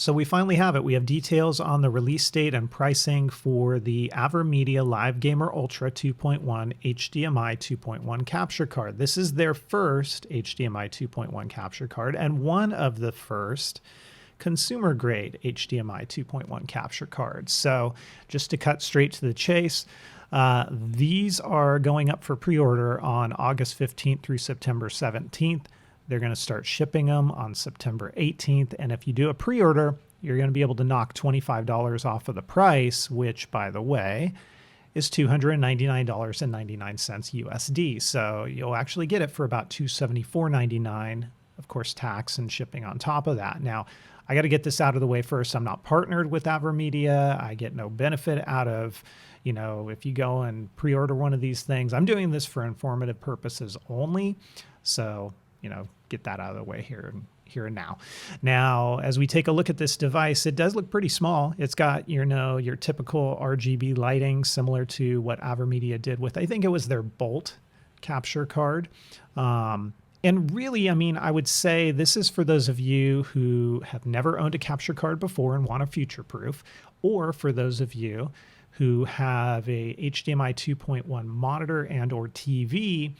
So we finally have it. We have details on the release date and pricing for the AVerMedia Live Gamer Ultra 2.1 HDMI 2.1 capture card. This is their first HDMI 2.1 capture card and one of the first consumer grade HDMI 2.1 capture cards. So just to cut straight to the chase, these are going up for pre-order on August 15th through September 17th. They're going to start shipping them on September 18th. And if you do a pre-order, you're going to be able to knock $25 off of the price, which, by the way, is $299.99 USD. So you'll actually get it for about $274.99, of course, tax and shipping on top of that. Now, I got to get this out of the way first. I'm not partnered with AVerMedia. I get no benefit out of, if you go and pre-order one of these things. I'm doing this for informative purposes only. So, get that out of the way here and now. Now, as we take a look at this device, it does look pretty small. It's got, your typical RGB lighting, similar to what AVerMedia did with, I think it was their Bolt capture card. And really, I would say this is for those of you who have never owned a capture card before and want a future-proof, or for those of you who have a HDMI 2.1 monitor and or TV,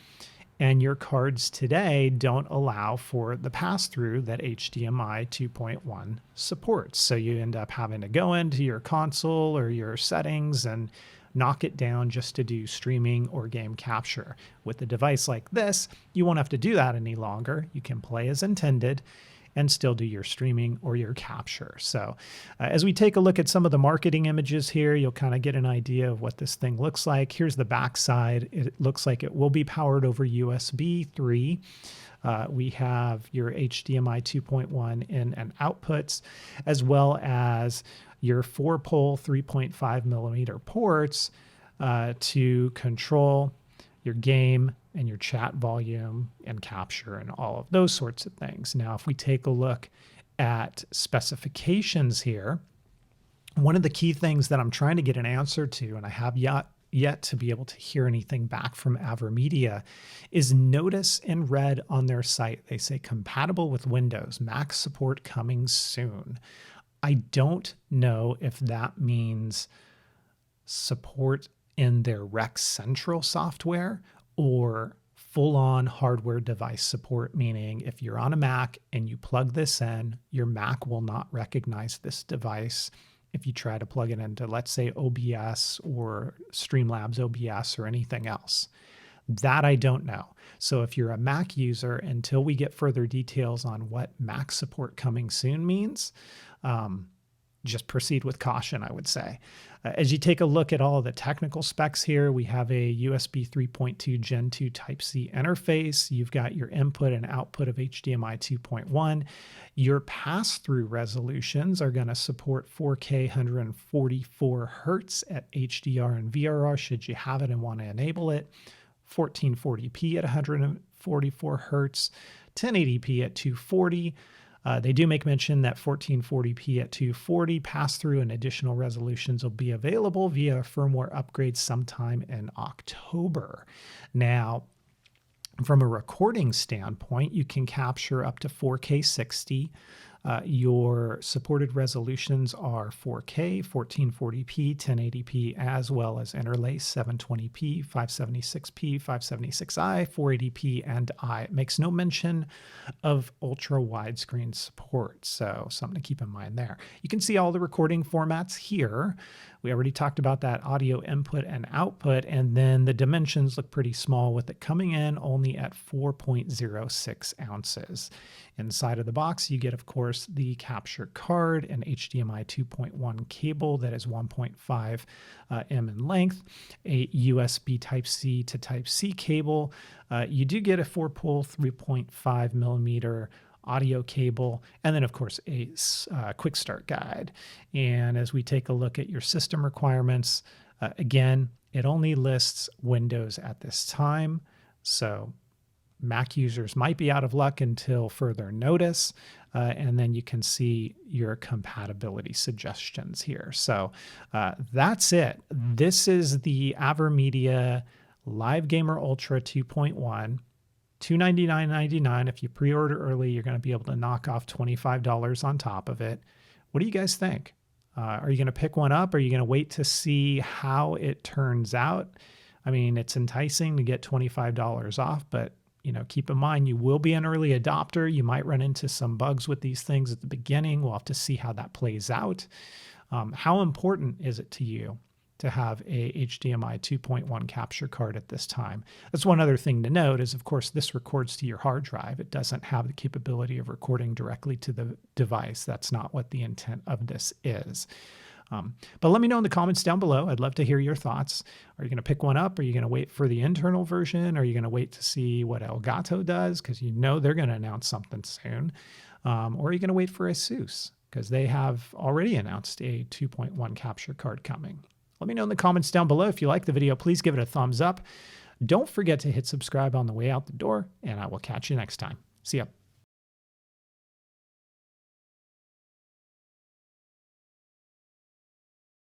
and your cards today don't allow for the pass-through that HDMI 2.1 supports. So you end up having to go into your console or your settings and knock it down just to do streaming or game capture. With a device like this, you won't have to do that any longer. You can play as intended and still do your streaming or your capture. So as we take a look at some of the marketing images here, you'll kind of get an idea of what this thing looks like. Here's the back side. It looks like it will be powered over USB 3. We have your HDMI 2.1 in and outputs, as well as your 4-pole 3.5 millimeter ports to control your game and your chat volume and capture and all of those sorts of things. Now, if we take a look at specifications here, one of the key things that I'm trying to get an answer to, and I have yet to be able to hear anything back from AVerMedia, is notice in red on their site. They say compatible with Windows, Mac support coming soon. I don't know if that means support in their Rec Central software or full-on hardware device support, meaning if you're on a Mac and you plug this in, your Mac will not recognize this device if you try to plug it into, let's say, OBS or Streamlabs OBS or anything else. That I don't know. So if you're a Mac user, until we get further details on what Mac support coming soon means, just proceed with caution, I would say. As you take a look at all of the technical specs here, we have a USB 3.2 Gen 2 Type-C interface. You've got your input and output of HDMI 2.1. Your pass-through resolutions are going to support 4K 144 Hertz at HDR and VRR, should you have it and want to enable it, 1440p at 144 Hertz, 1080p at 240. They do make mention that 1440p at 240 pass-through and additional resolutions will be available via firmware upgrades sometime in October. Now, from a recording standpoint, you can capture up to 4K 60. Your supported resolutions are 4K, 1440p, 1080p, as well as interlace 720p, 576p, 576i, 480p, and I. It makes no mention of ultra widescreen support, so something to keep in mind there. You can see all the recording formats here. We already talked about that audio input and output, and then the dimensions look pretty small with it coming in only at 4.06 ounces. Inside of the box, you get, of course, the capture card, an HDMI 2.1 cable that is 1.5 m in length, a USB Type-C to Type-C cable. You do get a 4-pole 3.5 millimeter audio cable, and then of course a quick start guide. And as we take a look at your system requirements, again, it only lists Windows at this time, so Mac users might be out of luck until further notice, and then you can see your compatibility suggestions here. So that's it. This is the AVerMedia Live Gamer Ultra 2.1. $299.99. If you pre-order early, you're going to be able to knock off $25 on top of it. What do you guys think? Are you going to pick one up? Are you going to wait to see how it turns out? I mean, it's enticing to get $25 off, but keep in mind, you will be an early adopter. You might run into some bugs with these things at the beginning. We'll have to see how that plays out. How important is it to you to have a HDMI 2.1 capture card at this time? That's one other thing to note is, of course, this records to your hard drive. It doesn't have the capability of recording directly to the device. That's not what the intent of this is. But let me know in the comments down below. I'd love to hear your thoughts. Are you going to pick one up? Are you going to wait for the internal version? Are you going to wait to see what Elgato does? Because they're going to announce something soon. Or are you going to wait for ASUS? Because they have already announced a 2.1 capture card coming. Let me know in the comments down below. If you like the video, please give it a thumbs up. Don't forget to hit subscribe on the way out the door, and I will catch you next time. See ya.